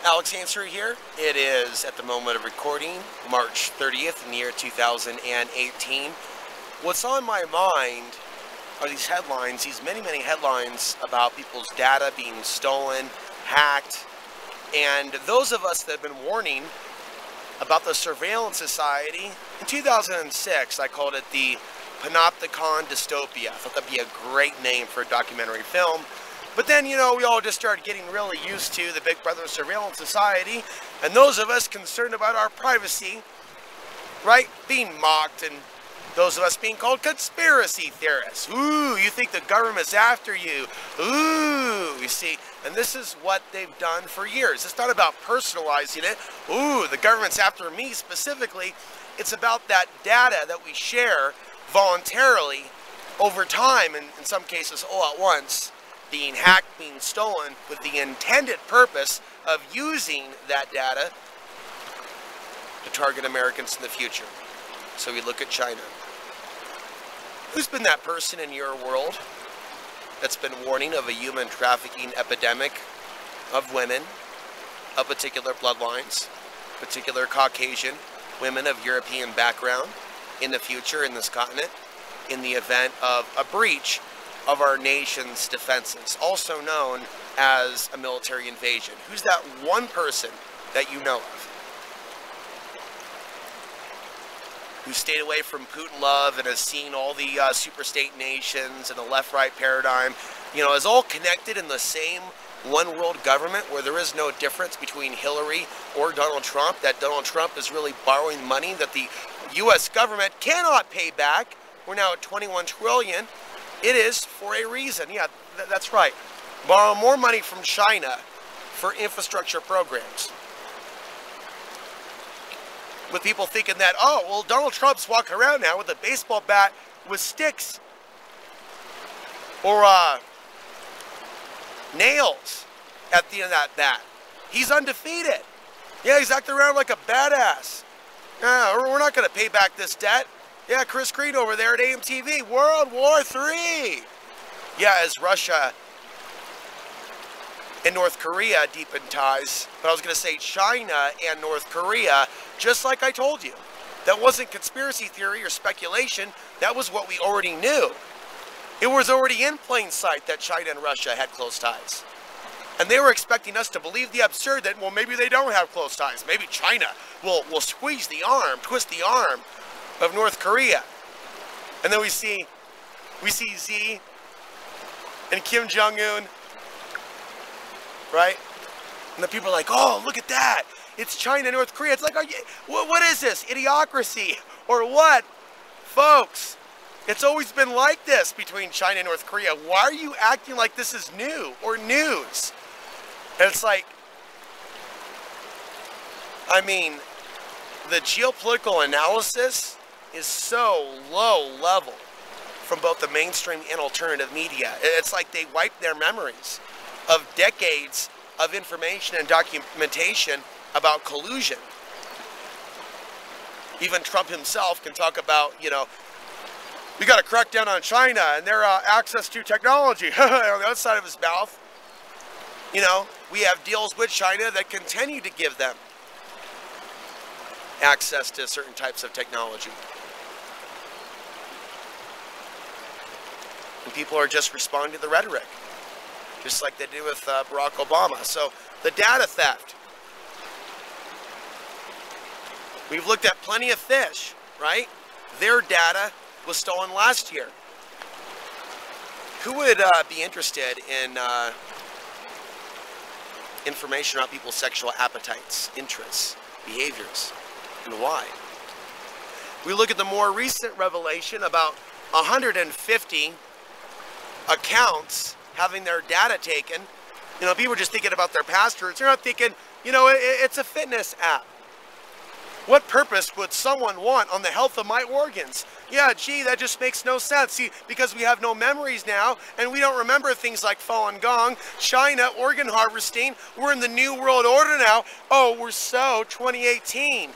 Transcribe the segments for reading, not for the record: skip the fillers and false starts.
Alex Ansary here. It is, at the moment of recording, March 30th in the year 2018. What's on my mind are these headlines, these many headlines about people's data being stolen, hacked, and those of us that have been warning about the surveillance society. In 2006, I called it the Panopticon Dystopia. I thought that'd be a great name for a documentary film. But then, we all just started getting really used to the Big Brother surveillance society, and those of us concerned about our privacy, right, being mocked, and those of us being called conspiracy theorists. Ooh, you think the government's after you. Ooh, you see, and this is what they've done for years. It's not about personalizing it. Ooh, the government's after me specifically. It's about that data that we share voluntarily over time, and in some cases all at once, being hacked, being stolen, with the intended purpose of using that data to target Americans in the future. So we look at China. Who's been that person in your world that's been warning of a human trafficking epidemic of women of particular bloodlines, particular Caucasian women of European background in the future in this continent, in the event of a breach of our nation's defenses, also known as a military invasion? Who's that one person that you know of who stayed away from Putin love and has seen all the super-state nations and the left-right paradigm, is all connected in the same one-world government where there is no difference between Hillary or Donald Trump, that Donald Trump is really borrowing money that the U.S. government cannot pay back? We're now at 21 trillion. It is for a reason. Yeah, that's right. Borrow more money from China for infrastructure programs. With people thinking that, oh, well, Donald Trump's walking around now with a baseball bat with sticks or nails at the end of that bat. He's undefeated. Yeah, he's acting around like a badass. Yeah, we're not going to pay back this debt. Yeah, Chris Creed over there at AMTV, World War III. Yeah, as Russia and North Korea deepen ties, but I was going to say China and North Korea, just like I told you. That wasn't conspiracy theory or speculation. That was what we already knew. It was already in plain sight that China and Russia had close ties. And they were expecting us to believe the absurd that, well, maybe they don't have close ties. Maybe China will squeeze the arm, twist the arm of North Korea. And then we see Xi and Kim Jong-un, right? And the people are like, oh, look at that. It's China and North Korea. It's like, what is this? Idiocracy or what? Folks, it's always been like this between China and North Korea. Why are you acting like this is new or news? And it's like, I mean, the geopolitical analysis is so low level from both the mainstream and alternative media. It's like they wiped their memories of decades of information and documentation about collusion. Even Trump himself can talk about, we got to crack down on China and their access to technology. On the other side of his mouth, we have deals with China that continue to give them access to certain types of technology. And people are just responding to the rhetoric, just like they did with Barack Obama. So the data theft. We've looked at plenty of fish, right? Their data was stolen last year. Who would be interested in information about people's sexual appetites, interests, behaviors, and why? We look at the more recent revelation about 150 accounts having their data taken. People are just thinking about their passwords. They're not thinking, it's a fitness app. What purpose would someone want on the health of my organs? Yeah, gee, that just makes no sense. See, because we have no memories now, and we don't remember things like Falun Gong, China, organ harvesting. We're in the new world order now. Oh, we're so 2018.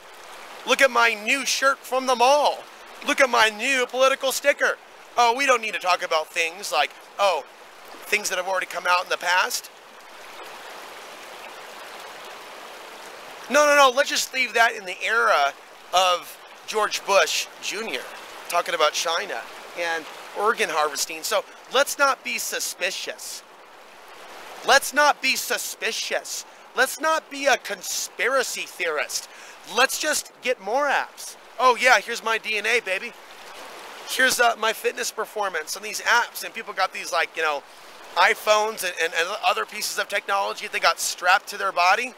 Look at my new shirt from the mall. Look at my new political sticker. Oh, we don't need to talk about things like, things that have already come out in the past. No. Let's just leave that in the era of George Bush Jr. talking about China and organ harvesting. So let's not be suspicious. Let's not be suspicious. Let's not be a conspiracy theorist. Let's just get more apps. Oh yeah, here's my DNA, baby. Here's my fitness performance on these apps. And people got these, like, you know, iPhones and other pieces of technology they got strapped to their body.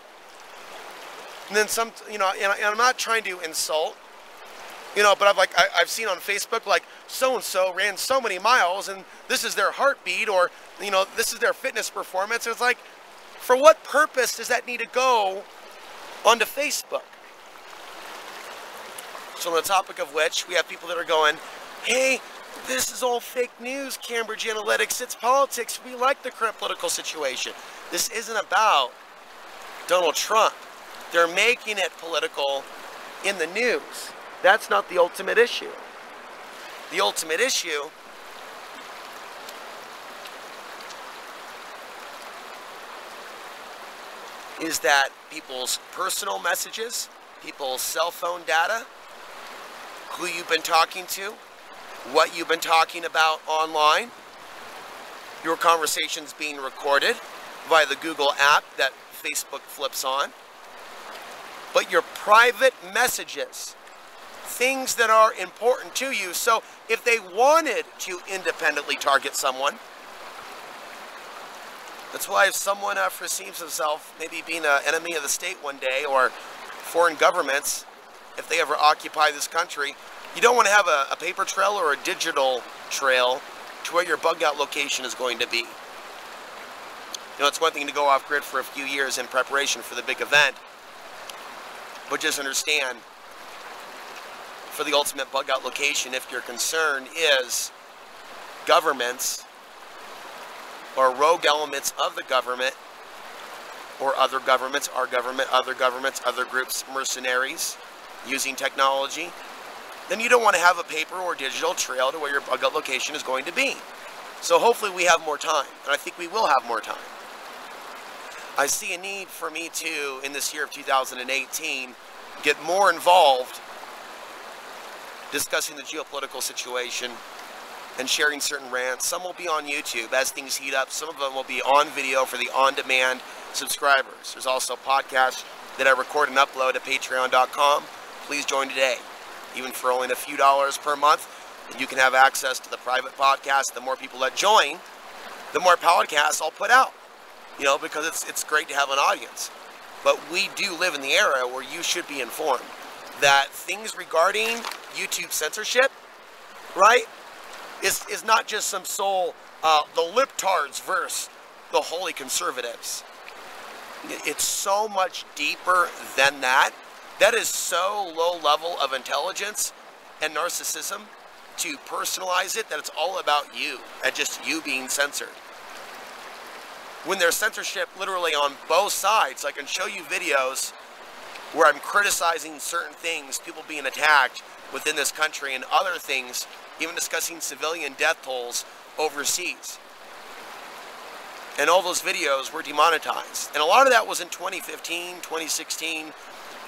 And then some, you know, and I'm not trying to insult, you know, but I've seen on Facebook, like, so-and-so ran so many miles and this is their heartbeat, or, you know, this is their fitness performance. It's like, for what purpose does that need to go onto Facebook? So on the topic of which, we have people that are going, hey, this is all fake news, Cambridge Analytics, it's politics, we like the current political situation. This isn't about Donald Trump. They're making it political in the news. That's not the ultimate issue. The ultimate issue is that people's personal messages, people's cell phone data, who you've been talking to, what you've been talking about online, your conversations being recorded via the Google app that Facebook flips on, but your private messages, things that are important to you. So if they wanted to independently target someone, that's why if someone perceives himself maybe being an enemy of the state one day, or foreign governments, if they ever occupy this country, you don't want to have a paper trail or a digital trail to where your bug out location is going to be. You know, it's one thing to go off grid for a few years in preparation for the big event, but just understand, for the ultimate bug out location, if your concern is governments or rogue elements of the government, or other governments, our government, other governments, other groups, mercenaries using technology, then you don't want to have a paper or digital trail to where your bug out location is going to be. So hopefully we have more time, and I think we will have more time. I see a need for me to, in this year of 2018, get more involved discussing the geopolitical situation and sharing certain rants. Some will be on YouTube as things heat up. Some of them will be on video for the on-demand subscribers. There's also podcasts that I record and upload at patreon.com. Please join today. Even for only a few dollars per month, you can have access to the private podcast. The more people that join, the more podcasts I'll put out. You know, because it's great to have an audience. But we do live in the era where you should be informed that things regarding YouTube censorship, right, is not just some soul, the libtards versus the holy conservatives. It's so much deeper than that. That is so low level of intelligence and narcissism to personalize it that it's all about you and just you being censored. When there's censorship literally on both sides, I can show you videos where I'm criticizing certain things, people being attacked within this country, and other things, even discussing civilian death tolls overseas. And all those videos were demonetized. And a lot of that was in 2015, 2016,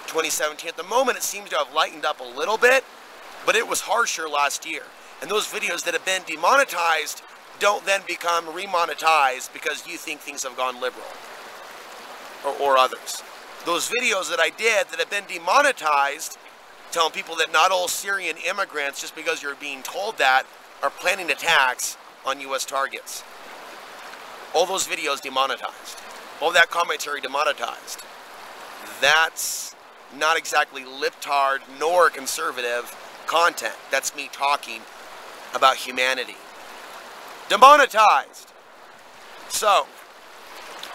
2017. At the moment, it seems to have lightened up a little bit, but it was harsher last year. And those videos that have been demonetized don't then become remonetized because you think things have gone liberal, or others. Those videos that I did that have been demonetized, telling people that not all Syrian immigrants, just because you're being told that, are planning attacks on U.S. targets. All those videos demonetized. All that commentary demonetized. That's not exactly libtard nor conservative content. That's me talking about humanity. Demonetized. So,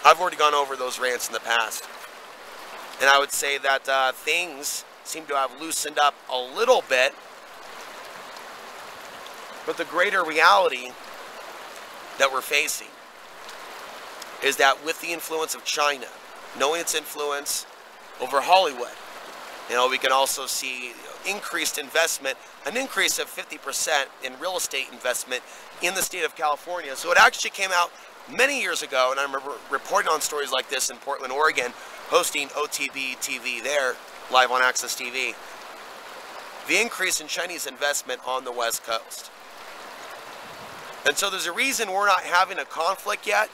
I've already gone over those rants in the past. And I would say that things seem to have loosened up a little bit. But the greater reality that we're facing is that with the influence of China, knowing its influence over Hollywood, you know, we can also see increased investment, an increase of 50% in real estate investment in the state of California. So it actually came out many years ago, and I remember reporting on stories like this in Portland, Oregon, hosting OTBTV there, live on Access TV. The increase in Chinese investment on the West Coast. And so there's a reason we're not having a conflict yet,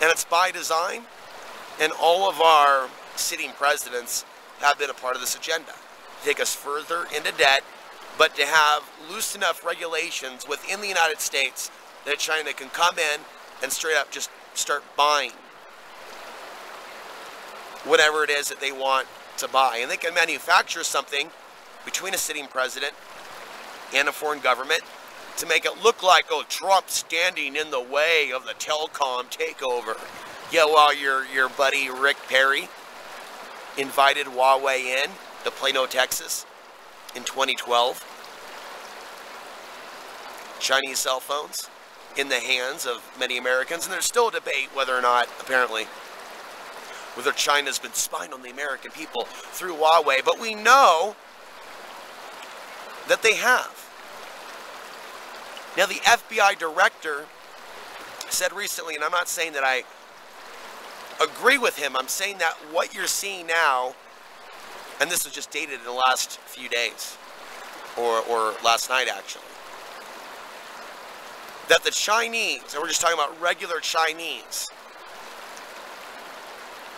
and it's by design, and all of our sitting presidents have been a part of this agenda. To take us further into debt, but to have loose enough regulations within the United States that China can come in and straight up just start buying whatever it is that they want to buy. And they can manufacture something between a sitting president and a foreign government to make it look like, oh, Trump's standing in the way of the telecom takeover. Yeah, well, your buddy Rick Perry invited Huawei in to Plano, Texas in 2012. Chinese cell phones in the hands of many Americans, and there's still a debate whether or not, apparently, whether China's been spying on the American people through Huawei, but we know that they have. Now, the FBI director said recently, and I'm not saying that I agree with him, I'm saying that what you're seeing now, and this was just dated in the last few days, or last night actually, that the Chinese, and we're just talking about regular Chinese,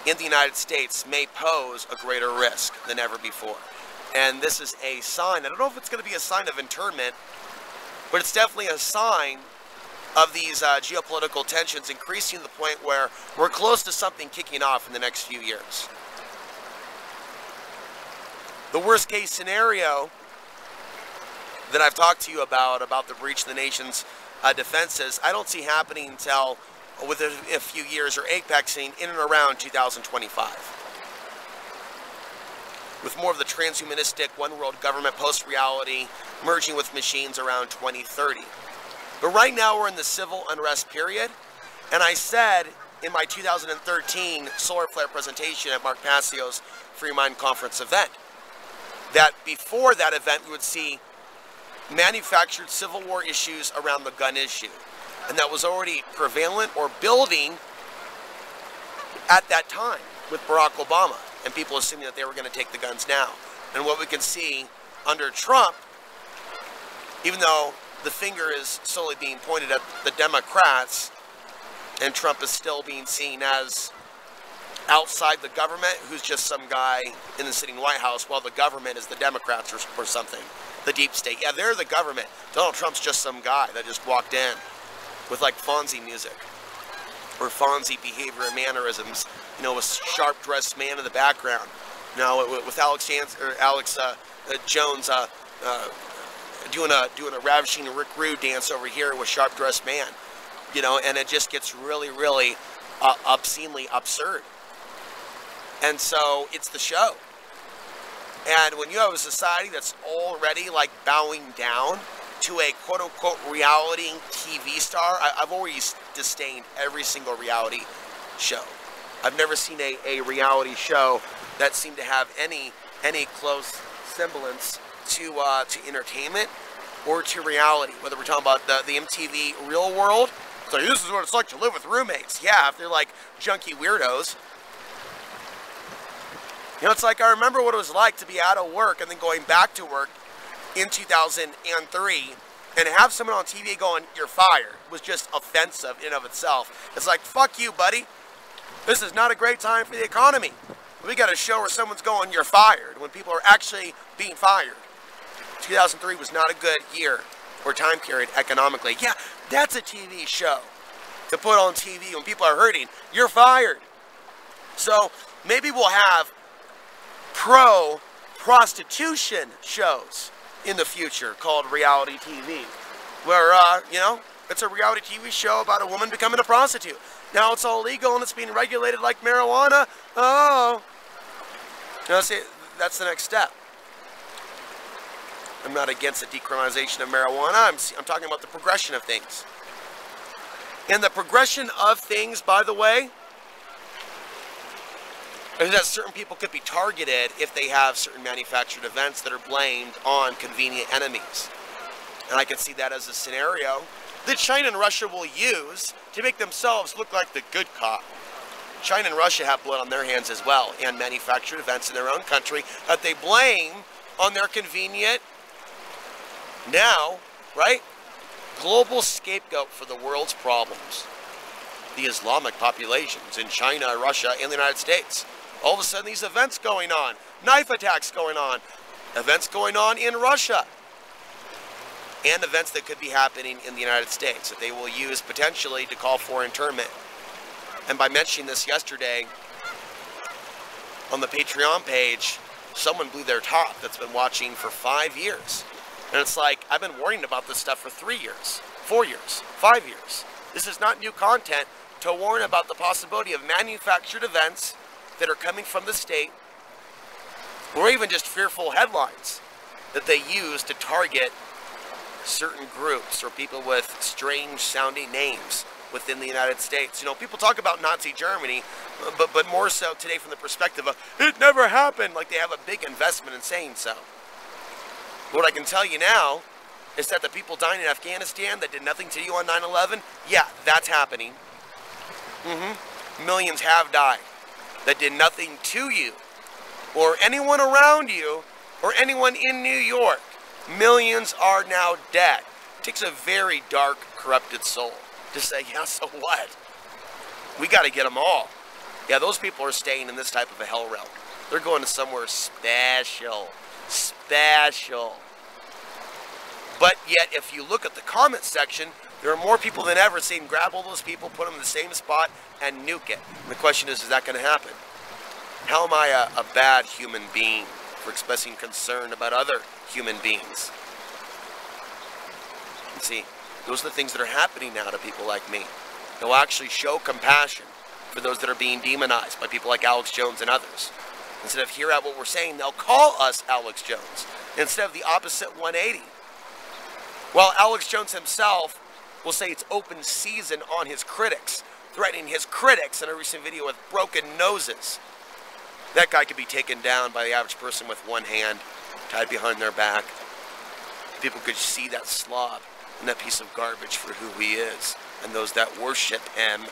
in the United States may pose a greater risk than ever before. And this is a sign, I don't know if it's going to be a sign of internment, but it's definitely a sign of these geopolitical tensions increasing to the point where we're close to something kicking off in the next few years. The worst case scenario that I've talked to you about the breach of the nation's defenses, I don't see happening until within a few years, or apexing in and around 2025. With more of the transhumanistic one world government post-reality merging with machines around 2030. But right now we're in the civil unrest period, and I said in my 2013 solar flare presentation at Mark Passio's Free Mind Conference event that before that event we would see manufactured Civil War issues around the gun issue. And that was already prevalent or building at that time with Barack Obama, and people assuming that they were going to take the guns now. And what we can see under Trump, even though the finger is solely being pointed at the Democrats, and Trump is still being seen as outside the government, who's just some guy in the sitting White House, while the government is the Democrats or something. The deep state. Yeah, they're the government. Donald Trump's just some guy that just walked in with like Fonzie music or Fonzie behavior and mannerisms, you know, with sharp-dressed man in the background. You know, with Alex Jones doing a ravishing Rick Rude dance over here with sharp-dressed man. You know, and it just gets really, really obscenely absurd. And so it's the show. And when you have a society that's already like bowing down to a quote-unquote reality TV star, I've always disdained every single reality show. I've never seen a reality show that seemed to have any close semblance to entertainment or to reality. Whether we're talking about the MTV Real World, it's like, this is what it's like to live with roommates. Yeah, if they're like junky weirdos. You know, it's like I remember what it was like to be out of work and then going back to work in 2003 and have someone on TV going, "You're fired," was just offensive in and of itself. It's like, fuck you, buddy. This is not a great time for the economy. We got a show where someone's going, "You're fired," when people are actually being fired. 2003 was not a good year or time period economically. Yeah, that's a TV show to put on TV when people are hurting. You're fired. So maybe we'll have pro-prostitution shows in the future called reality TV, where, you know, it's a reality TV show about a woman becoming a prostitute. Now it's all legal and it's being regulated like marijuana. Oh. You know, see, that's the next step. I'm not against the decriminalization of marijuana. I'm talking about the progression of things. And the progression of things, by the way, is that certain people could be targeted if they have certain manufactured events that are blamed on convenient enemies. And I can see that as a scenario that China and Russia will use to make themselves look like the good cop. China and Russia have blood on their hands as well, and manufactured events in their own country that they blame on their convenient, now, right, global scapegoat for the world's problems. The Islamic populations in China, Russia, and the United States. All of a sudden, these events going on, knife attacks going on, events going on in Russia, and events that could be happening in the United States that they will use potentially to call for internment. And by mentioning this yesterday on the Patreon page, someone blew their top that's been watching for 5 years. And it's like, I've been warning about this stuff for 3 years, 4 years, 5 years. This is not new content to warn about the possibility of manufactured events that are coming from the state, or even just fearful headlines that they use to target certain groups or people with strange sounding names within the United States. You know, people talk about Nazi Germany, but more so today from the perspective of, it never happened, like they have a big investment in saying so. What I can tell you now is that the people dying in Afghanistan that did nothing to you on 9/11, yeah, that's happening. Millions have died that did nothing to you or anyone around you or anyone in New York. Millions are now dead. It takes a very dark, corrupted soul to say, yeah, so what? We got to get them all. Yeah, those people are staying in this type of a hell realm. They're going to somewhere special. Special. But yet, if you look at the comment section, there are more people than ever saying, grab all those people, put them in the same spot, and nuke it. And the question is that going to happen? How am I a bad human being for expressing concern about other human beings? And see, those are the things that are happening now to people like me. They'll actually show compassion for those that are being demonized by people like Alex Jones and others. Instead of hear out what we're saying, they'll call us Alex Jones, instead of the opposite 180. While Alex Jones himself will say it's open season on his critics, threatening his critics in a recent video with broken noses. That guy could be taken down by the average person with one hand tied behind their back. People could see that slob and that piece of garbage for who he is, and those that worship him,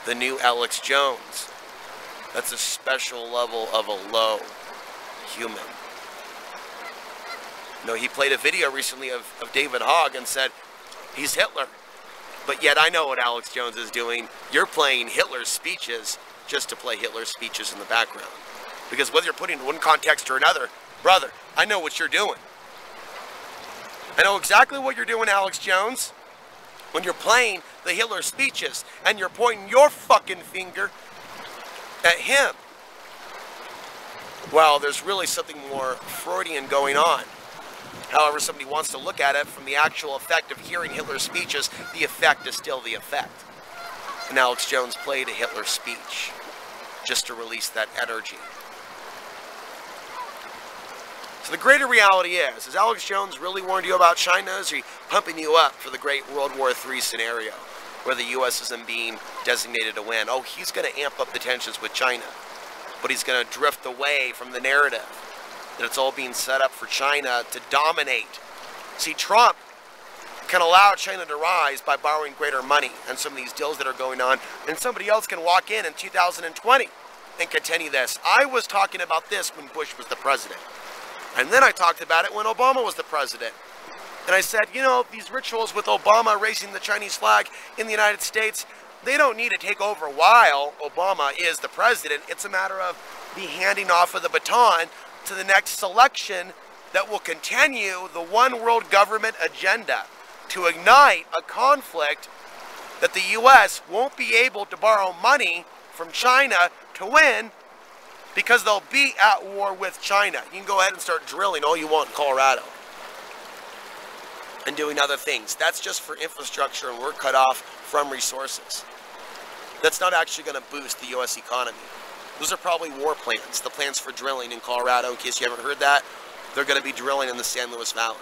the new Alex Jones. That's a special level of a low human. No, he played a video recently of David Hogg and said, he's Hitler. But yet I know what Alex Jones is doing. You're playing Hitler's speeches just to play Hitler's speeches in the background. Because whether you're putting in one context or another, brother, I know what you're doing. I know exactly what you're doing, Alex Jones, when you're playing the Hitler speeches and you're pointing your fucking finger at him. Well, there's really something more Freudian going on. However somebody wants to look at it, from the actual effect of hearing Hitler's speeches, the effect is still the effect. And Alex Jones played a Hitler speech just to release that energy. So the greater reality is Alex Jones really warned you about China? Is he pumping you up for the great World War III scenario where the U.S. isn't being designated to win? Oh, he's going to amp up the tensions with China, but he's going to drift away from the narrative that it's all being set up for China to dominate. See, Trump can allow China to rise by borrowing greater money and some of these deals that are going on, and somebody else can walk in 2020 and continue this. I was talking about this when Bush was the president, and then I talked about it when Obama was the president. And I said, you know, these rituals with Obama raising the Chinese flag in the United States, they don't need to take over while Obama is the president. It's a matter of the handing off of the baton to the next selection that will continue the one world government agenda to ignite a conflict that the U.S. won't be able to borrow money from China to win, because they'll be at war with China. You can go ahead and start drilling all you want in Colorado and doing other things. That's just for infrastructure, and we're cut off from resources. That's not actually going to boost the U.S. economy. Those are probably war plans, the plans for drilling in Colorado. In case you haven't heard that, they're going to be drilling in the San Luis Valley.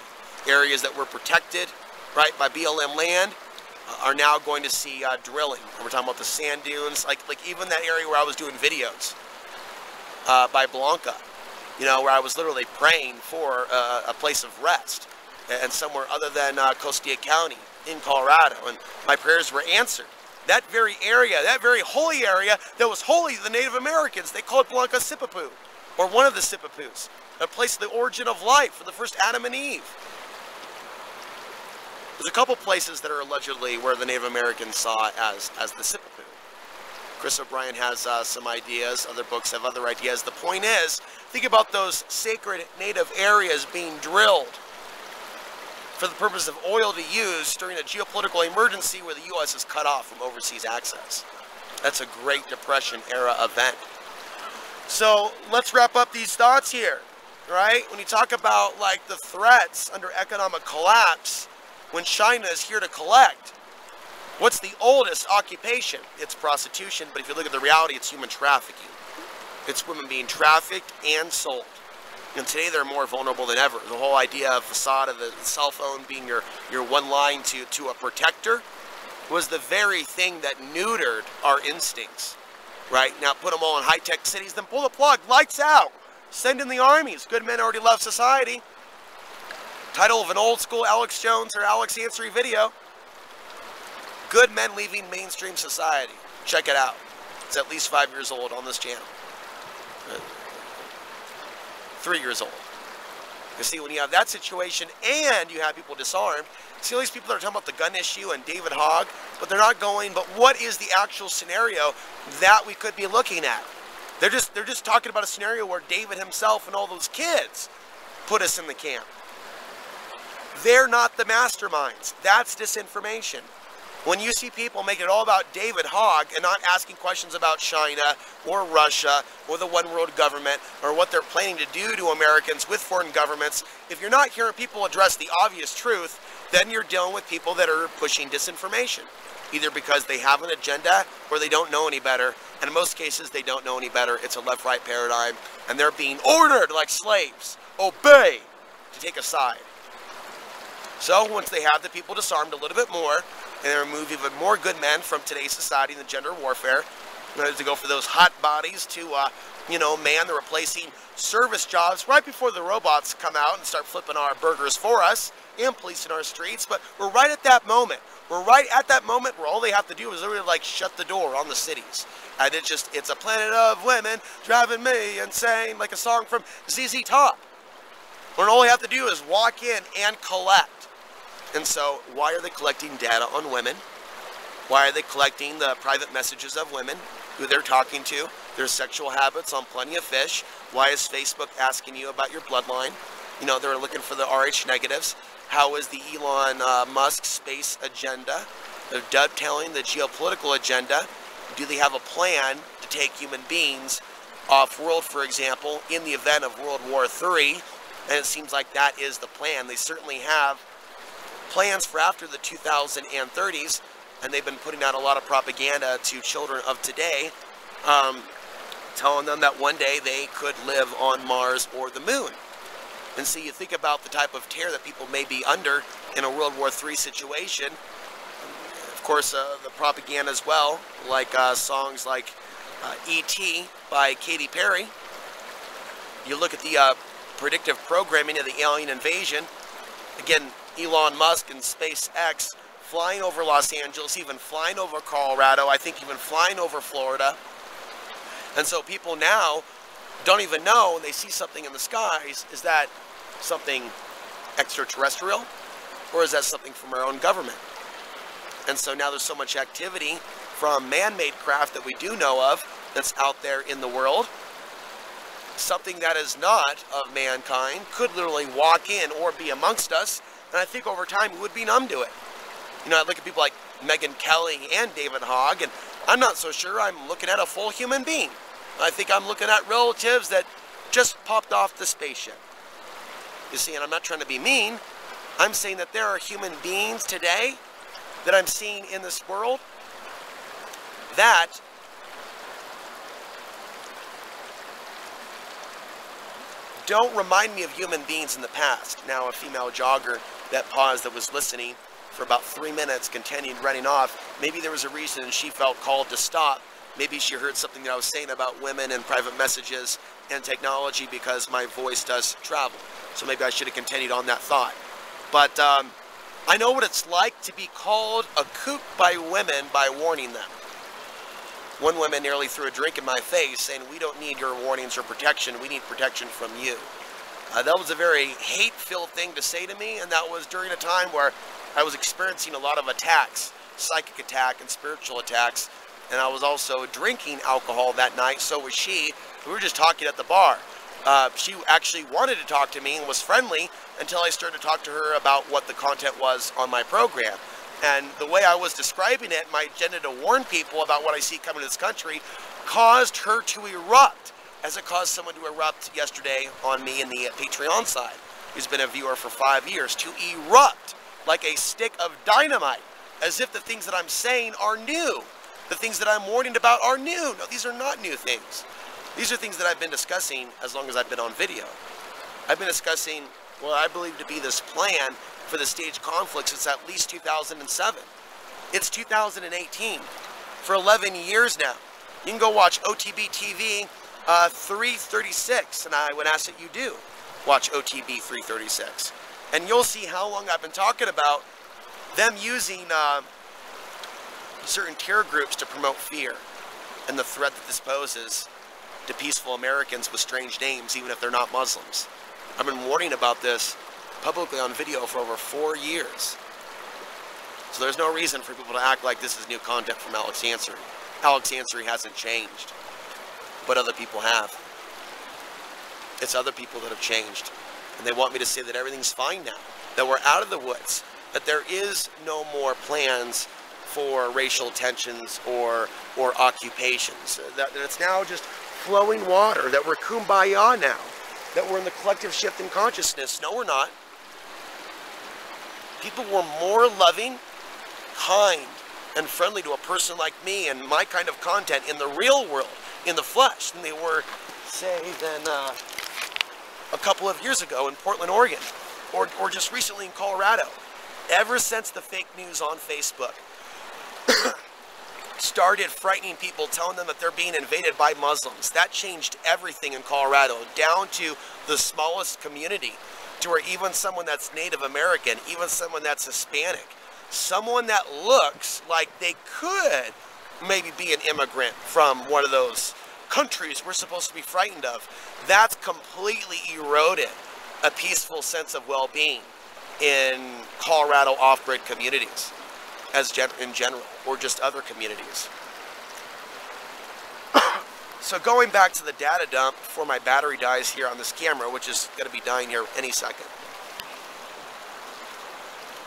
Areas that were protected, right, by BLM land are now going to see drilling. And we're talking about the sand dunes, like even that area where I was doing videos by Blanca, you know, where I was literally praying for a place of rest and somewhere other than Costilla County in Colorado. And my prayers were answered. That very area, that very holy area that was holy to the Native Americans, they called Blanca Sipapu, or one of the Sipapus, a place of the origin of life for the first Adam and Eve. There's a couple places that are allegedly where the Native Americans saw as the Sipapu. Chris O'Brien has some ideas, other books have other ideas. The point is, think about those sacred native areas being drilled for the purpose of oil to use during a geopolitical emergency where the U.S. is cut off from overseas access. That's a Great Depression era event. So let's wrap up these thoughts here, right? When you talk about like the threats under economic collapse, when China is here to collect, what's the oldest occupation? It's prostitution, but if you look at the reality, it's human trafficking. It's women being trafficked and sold. And today they're more vulnerable than ever. The whole idea of facade of the cell phone being your one line to a protector was the very thing that neutered our instincts, right? Now put them all in high-tech cities, then pull the plug, lights out. Send in the armies. Good men already left society. Title of an old school Alex Jones or Alex Ansary video. Good men leaving mainstream society. Check it out. It's at least 5 years old on this channel. 3 years old. You see, when you have that situation and you have people disarmed, see all these people that are talking about the gun issue and David Hogg, but they're not going, but what is the actual scenario that we could be looking at? They're just talking about a scenario where David himself and all those kids put us in the camp. They're not the masterminds. That's disinformation. When you see people making it all about David Hogg and not asking questions about China or Russia or the one world government or what they're planning to do to Americans with foreign governments, if you're not hearing people address the obvious truth, then you're dealing with people that are pushing disinformation, either because they have an agenda or they don't know any better. And in most cases, they don't know any better. It's a left-right paradigm, and they're being ordered like slaves, obey, to take a side. So once they have the people disarmed a little bit more, and they remove even more good men from today's society in the gender warfare, to go for those hot bodies to, man the replacing service jobs right before the robots come out and start flipping our burgers for us and policing our streets. But we're right at that moment. We're right at that moment where all they have to do is literally like shut the door on the cities. And it's a planet of women driving me insane, like a song from ZZ Top. When all they have to do is walk in and collect. And so, why are they collecting data on women? Why are they collecting the private messages of women, who they're talking to, their sexual habits on Plenty of Fish? Why is Facebook asking you about your bloodline? They're looking for the RH negatives. How is the Elon Musk space agenda? They're dovetailing the geopolitical agenda. Do they have a plan to take human beings off-world, for example, in the event of World War III? And it seems like that is the plan. They certainly have plans for after the 2030s, and they've been putting out a lot of propaganda to children of today, telling them that one day they could live on Mars or the moon. And see, you think about the type of terror that people may be under in a World War III situation. Of course, the propaganda as well, like songs like E.T. by Katy Perry. You look at the predictive programming of the alien invasion. Again, Elon Musk and SpaceX flying over Los Angeles, even flying over Colorado, I think even flying over Florida. And so people now don't even know when they see something in the skies, is that something extraterrestrial or is that something from our own government? And so now there's so much activity from man-made craft that we do know of that's out there in the world. Something that is not of mankind could literally walk in or be amongst us. And I think over time we would be numb to it. I look at people like Megyn Kelly and David Hogg, and I'm not so sure I'm looking at a full human being. I think I'm looking at relatives that just popped off the spaceship. You see, and I'm not trying to be mean. I'm saying that there are human beings today that I'm seeing in this world that don't remind me of human beings in the past. Now, a female jogger that paused, that was listening for about 3 minutes, continued running off. Maybe there was a reason she felt called to stop. Maybe she heard something that I was saying about women and private messages and technology, because my voice does travel. So maybe I should have continued on that thought. But I know what it's like to be called a kook by women by warning them. One woman nearly threw a drink in my face saying, "We don't need your warnings or protection, we need protection from you." That was a very hate-filled thing to say to me, and that was during a time where I was experiencing a lot of attacks, psychic attack and spiritual attacks, and I was also drinking alcohol that night. So was she. We were just talking at the bar. She actually wanted to talk to me and was friendly until I started to talk to her about what the content was on my program. And the way I was describing it, my agenda to warn people about what I see coming to this country, caused her to erupt, as it caused someone to erupt yesterday on me in the Patreon side, who's been a viewer for 5 years, to erupt like a stick of dynamite, as if the things that I'm saying are new. The things that I'm warning about are new. No, these are not new things. These are things that I've been discussing as long as I've been on video. I've been discussing what I believe to be this plan for the staged conflicts since at least 2007. It's 2018. For 11 years now. You can go watch OTBTV 336, and I would ask that you do watch OTB 336. And you'll see how long I've been talking about them using certain terror groups to promote fear and the threat that this poses to peaceful Americans with strange names, even if they're not Muslims. I've been warning about this publicly on video for over 4 years. So there's no reason for people to act like this is new content from Alex Ansary. Alex Ansary hasn't changed, but other people have. It's other people that have changed. And they want me to say that everything's fine now, that we're out of the woods, that there is no more plans for racial tensions or occupations, that it's now just flowing water, that we're kumbaya now, that we're in the collective shift in consciousness. No, we're not. People were more loving, kind, and friendly to a person like me and my kind of content in the real world, in the flesh, than they were, say, than a couple of years ago in Portland, Oregon, or just recently in Colorado. Ever since the fake news on Facebook started frightening people, telling them that they're being invaded by Muslims, that changed everything in Colorado, down to the smallest community, to where even someone that's Native American, even someone that's Hispanic, someone that looks like they could maybe be an immigrant from one of those countries we're supposed to be frightened of, that's completely eroded a peaceful sense of well-being in Colorado off-grid communities in general, or just other communities. So going back to the data dump before my battery dies here on this camera, which is going to be dying here any second.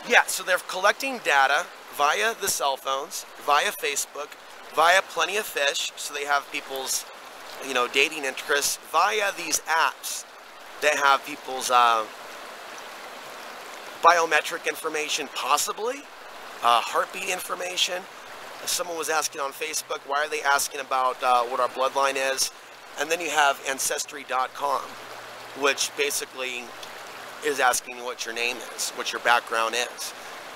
Yeah, so they're collecting data via the cell phones, via Facebook, via Plenty of Fish, so they have people's, dating interests, via these apps that have people's biometric information, possibly heartbeat information. Someone was asking on Facebook, why are they asking about what our bloodline is? And then you have Ancestry.com, which basically is asking what your name is, what your background is.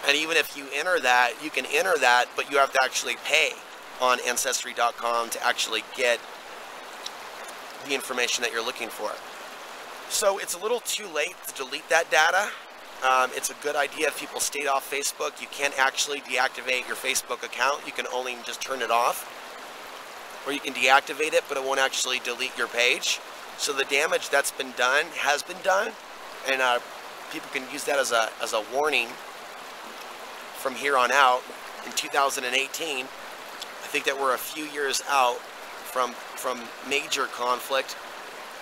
And even if you enter that, you can enter that, but you have to actually pay on Ancestry.com to actually get the information that you're looking for. So it's a little too late to delete that data. It's a good idea if people stayed off Facebook. You can't actually deactivate your Facebook account. You can only just turn it off. Or you can deactivate it, but it won't actually delete your page. So the damage that's been done has been done. And people can use that as a warning from here on out. In 2018, I think that we're a few years out from major conflict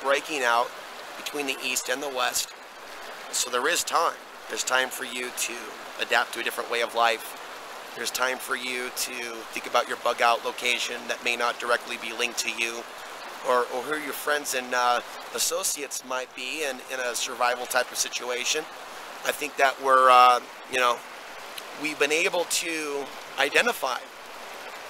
breaking out between the East and the West. So there is time. There's time for you to adapt to a different way of life. There's time for you to think about your bug out location that may not directly be linked to you, or who your friends and associates might be in a survival type of situation. I think that we've been able to identify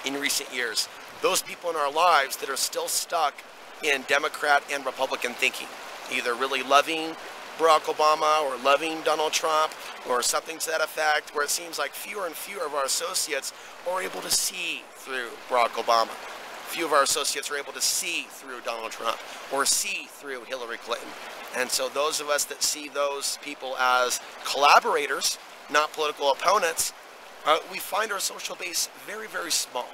in recent years those people in our lives that are still stuck in Democrat and Republican thinking, either really loving Barack Obama or loving Donald Trump or something to that effect, where it seems like fewer and fewer of our associates are able to see through Barack Obama. Few of our associates are able to see through Donald Trump or see through Hillary Clinton. And so those of us that see those people as collaborators not political opponents, we find our social base very, very small.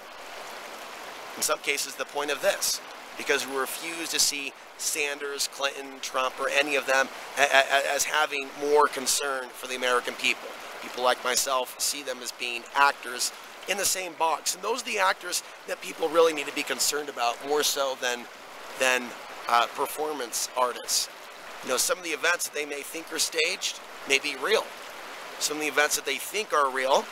In some cases, the point of this, because we refuse to see Sanders, Clinton, Trump, or any of them as having more concern for the American people. People like myself see them as being actors in the same box. And those are the actors that people really need to be concerned about, more so than performance artists. You know, some of the events that they may think are staged may be real. Some of the events that they think are real,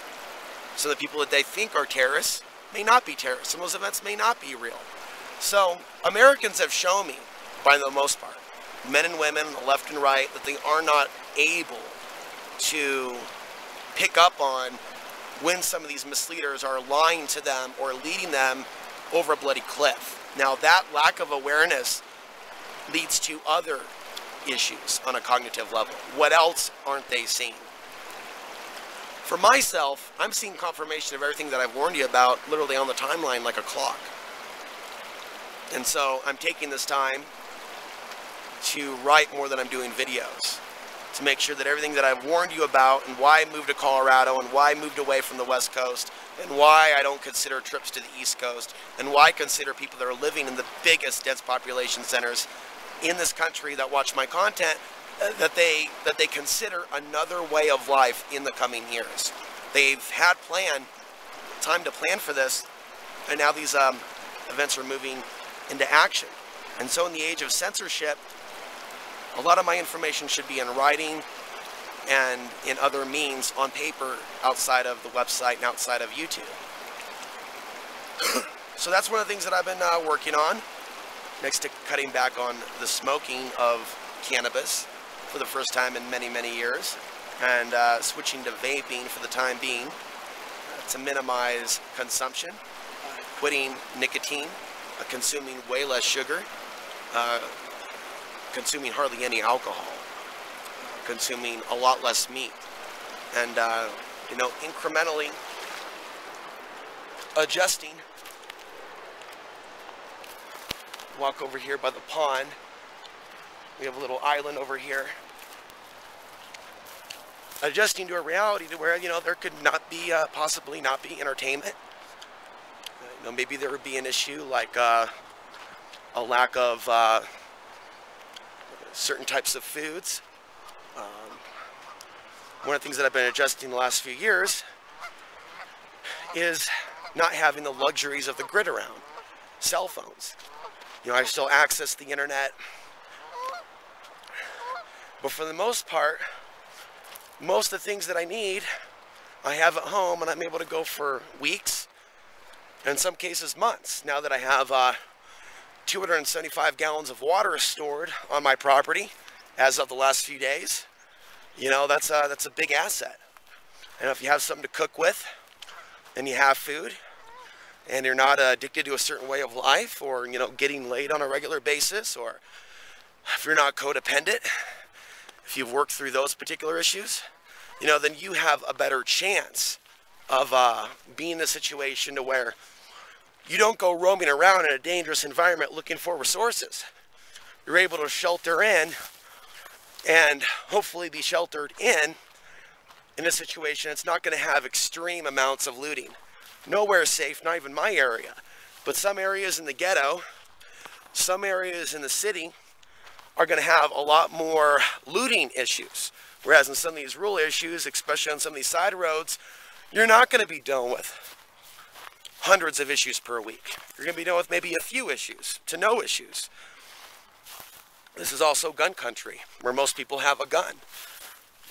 some of the people that they think are terrorists may not be terrorists. Some of those events may not be real. So Americans have shown me, by the most part, men and women on the left and right, that they are not able to pick up on when some of these misleaders are lying to them or leading them over a bloody cliff. Now, that lack of awareness leads to other issues on a cognitive level. What else aren't they seeing? For myself, I'm seeing confirmation of everything that I've warned you about literally on the timeline like a clock. And so I'm taking this time to write more than I'm doing videos, to make sure that everything that I've warned you about, and why I moved to Colorado, and why I moved away from the West Coast, and why I don't consider trips to the East Coast, and why I consider people that are living in the biggest dense population centers in this country that watch my content, that they consider another way of life in the coming years. They've had time to plan for this, and now these events are moving into action. And so in the age of censorship, a lot of my information should be in writing and in other means on paper outside of the website and outside of YouTube. So that's one of the things that I've been working on, next to cutting back on the smoking of cannabis for the first time in many, many years, and switching to vaping for the time being to minimize consumption, quitting nicotine, consuming way less sugar, consuming hardly any alcohol, consuming a lot less meat, and you know, incrementally adjusting. Walk over here by the pond. We have a little island over here. Adjusting to a reality to where, you know, there could not be, possibly not be entertainment. You know, maybe there would be an issue like a lack of certain types of foods. One of the things that I've been adjusting the last few years is not having the luxuries of the grid around. Cell phones. You know, I still access the internet. But for the most part, most of the things that I need, I have at home, and I'm able to go for weeks, and in some cases months. Now that I have 275 gallons of water stored on my property as of the last few days, you know, that's a big asset. And if you have something to cook with, and you have food, and you're not addicted to a certain way of life, or, you know, getting laid on a regular basis, or if you're not codependent, if you've worked through those particular issues, you know, then you have a better chance of being in a situation to where you don't go roaming around in a dangerous environment looking for resources. You're able to shelter in and hopefully be sheltered in a situation that's not going to have extreme amounts of looting. Nowhere is safe, not even my area. But some areas in the ghetto, some areas in the city are going to have a lot more looting issues. Whereas in some of these rural issues, especially on some of these side roads, you're not going to be dealing with hundreds of issues per week. You're going to be dealing with maybe a few issues to no issues. This is also gun country, where most people have a gun.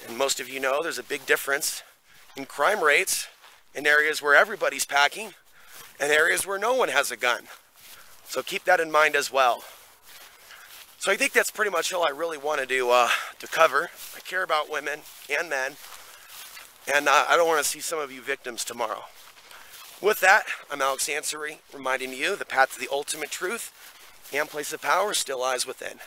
And most of you know there's a big difference in crime rates in areas where everybody's packing and areas where no one has a gun. So keep that in mind as well. So I think that's pretty much all I really wanted to cover. I care about women and men, and I don't want to see some of you victims tomorrow. With that, I'm Alex Ansary, reminding you the path to the ultimate truth and place of power still lies within.